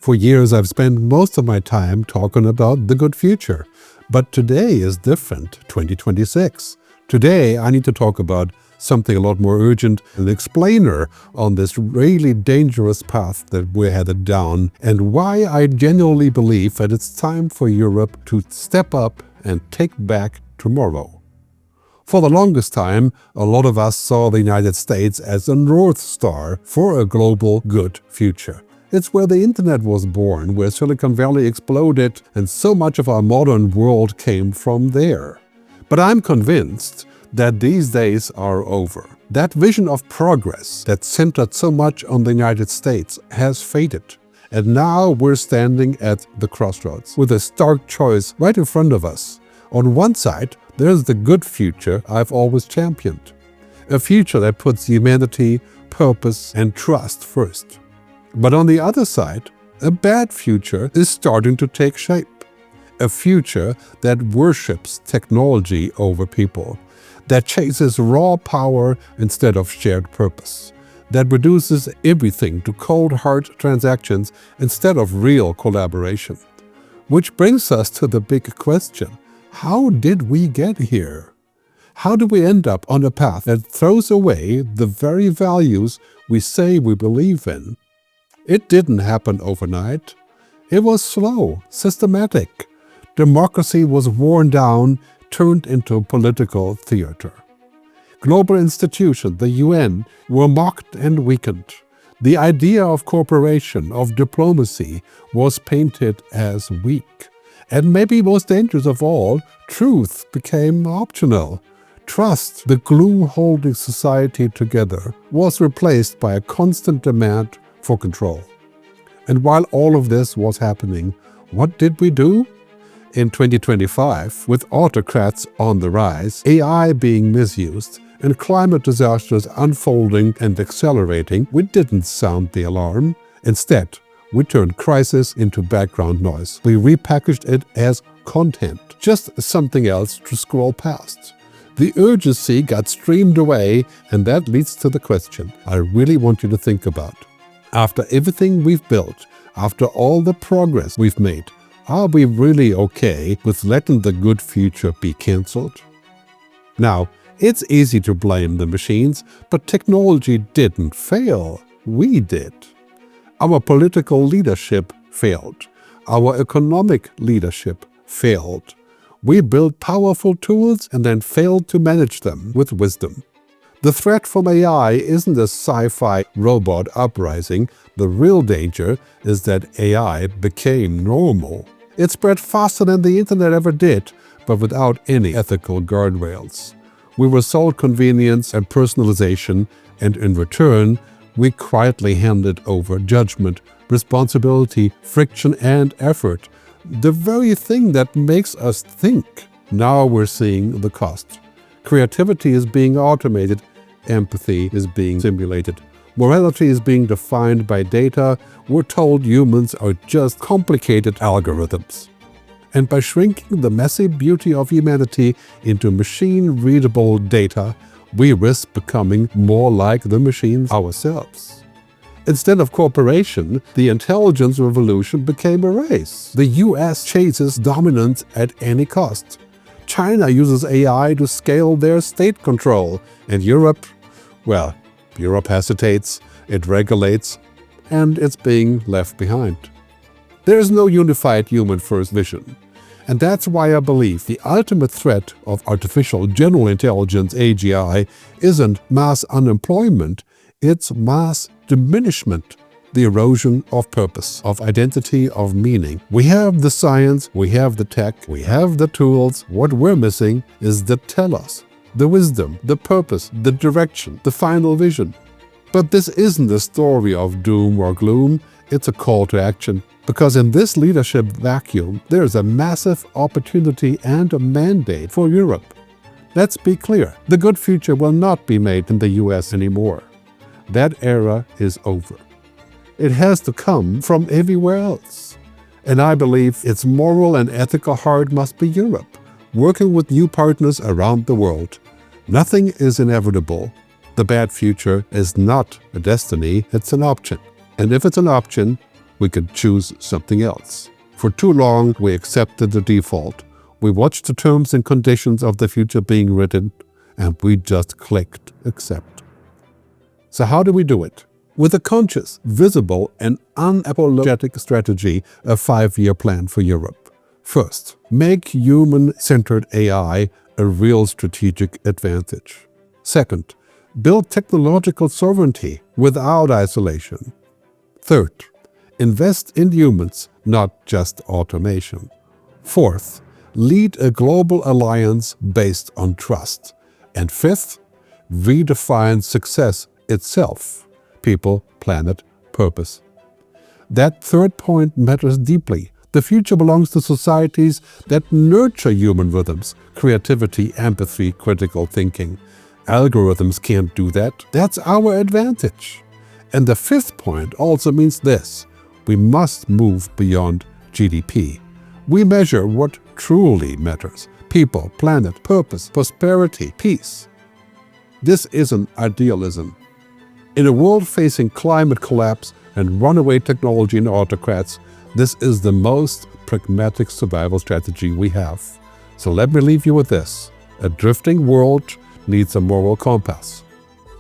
For years I've spent most of my time talking about the good future. But today is different, 2026. Today I need to talk about something a lot more urgent, an explainer on this really dangerous path that we're headed down, and why I genuinely believe that it's time for Europe to step up and take back tomorrow. For the longest time, a lot of us saw the United States as a North Star for a global good future. It's where the internet was born, where Silicon Valley exploded, and so much of our modern world came from there. But I'm convinced that these days are over. That vision of progress that centered so much on the United States has faded. And now we're standing at the crossroads with a stark choice right in front of us. On one side, there's the good future I've always championed. A future that puts humanity, purpose, and trust first. But on the other side, a bad future is starting to take shape. A future that worships technology over people, that chases raw power instead of shared purpose, that reduces everything to cold hard transactions instead of real collaboration. Which brings us to the big question: how did we get here? How do we end up on a path that throws away the very values we say we believe in? It didn't happen overnight. It was slow, systematic. Democracy was worn down, turned into political theater. Global institutions, the UN, were mocked and weakened. The idea of cooperation, of diplomacy, was painted as weak. And maybe most dangerous of all, truth became optional. Trust, the glue holding society together, was replaced by a constant demand for control. And while all of this was happening, what did we do? In 2025, with autocrats on the rise, AI being misused, and climate disasters unfolding and accelerating, we didn't sound the alarm. Instead, we turned crisis into background noise. We repackaged it as content, just something else to scroll past. The urgency got streamed away, and that leads to the question I really want you to think about. After everything we've built, after all the progress we've made, are we really okay with letting the good future be cancelled? Now, it's easy to blame the machines, but technology didn't fail. We did. Our political leadership failed. Our economic leadership failed. We built powerful tools and then failed to manage them with wisdom. The threat from AI isn't a sci-fi robot uprising. The real danger is that AI became normal. It spread faster than the internet ever did, but without any ethical guardrails. We were sold convenience and personalization, and in return, we quietly handed over judgment, responsibility, friction, and effort. The very thing that makes us think. Now we're seeing the cost. Creativity is being automated. Empathy is being simulated. Morality is being defined by data. We're told humans are just complicated algorithms. And by shrinking the messy beauty of humanity into machine-readable data, we risk becoming more like the machines ourselves. Instead of cooperation, the intelligence revolution became a race. The US chases dominance at any cost. China uses AI to scale their state control, and Europe hesitates, it regulates, and it's being left behind. There is no unified human-first vision. And that's why I believe the ultimate threat of artificial general intelligence, AGI, isn't mass unemployment, it's mass diminishment, the erosion of purpose, of identity, of meaning. We have the science, we have the tech, we have the tools. What we're missing is the telos, the wisdom, the purpose, the direction, the final vision. But this isn't a story of doom or gloom, it's a call to action. Because in this leadership vacuum, there's a massive opportunity and a mandate for Europe. Let's be clear, the good future will not be made in the US anymore. That era is over. It has to come from everywhere else. And I believe its moral and ethical heart must be Europe, working with new partners around the world. Nothing is inevitable. The bad future is not a destiny, it's an option. And if it's an option, we could choose something else. For too long, we accepted the default. We watched the terms and conditions of the future being written, and we just clicked accept. So how do we do it? With a conscious, visible, and unapologetic strategy, a 5-year plan for Europe. First, make human-centered AI a real strategic advantage. Second, build technological sovereignty without isolation. Third, invest in humans, not just automation. Fourth, lead a global alliance based on trust. And fifth, redefine success itself: people, planet, purpose. That third point matters deeply. The future belongs to societies that nurture human rhythms, creativity, empathy, critical thinking. Algorithms can't do that. That's our advantage. And the fifth point also means this: we must move beyond GDP. We measure what truly matters: people, planet, purpose, prosperity, peace. This isn't idealism. In a world facing climate collapse and runaway technology and autocrats, this is the most pragmatic survival strategy we have. So let me leave you with this: a drifting world needs a moral compass.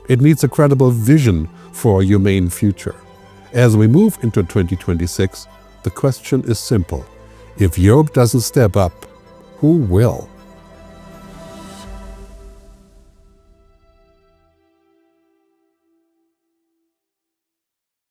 It needs a credible vision for a humane future. As we move into 2026, the question is simple: if Europe doesn't step up, who will?